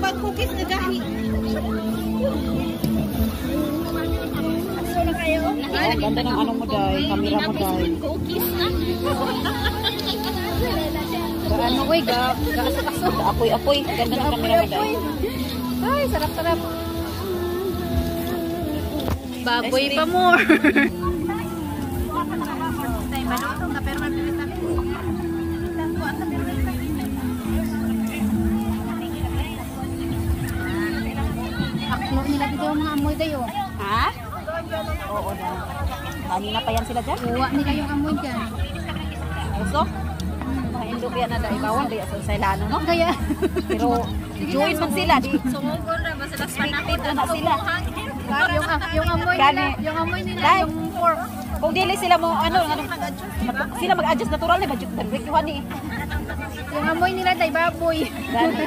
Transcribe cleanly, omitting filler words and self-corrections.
bag cookies na gahi. Ano kayo? Ang ganda ng ano mo, Day. Camera mo, Day. Cookies na. Ano, uy, ga-aso-aso. Apoy-apoy. Ganda ng camera mo, Day. Ay, sarap-sarap. Baboy pa more. Aklo nila dito yung mga amoy dayo. Ha? Oo, Day. Kanina pa yan sila dyan. Kuha nila yung amoy dyan. Gusto? Mga Indopia na, Day. Bawal, Day. Sa Ilano, no? Kaya. Pero, join man sila. Sumugol na ba sila Speak na sila. yung amoy nila. Yung amoy nila. Day, Yung pork. kung dili sila mo, sila mag-adjust natural na, budget. Nag-break ni. Yung amoy nila day baboy. Gani.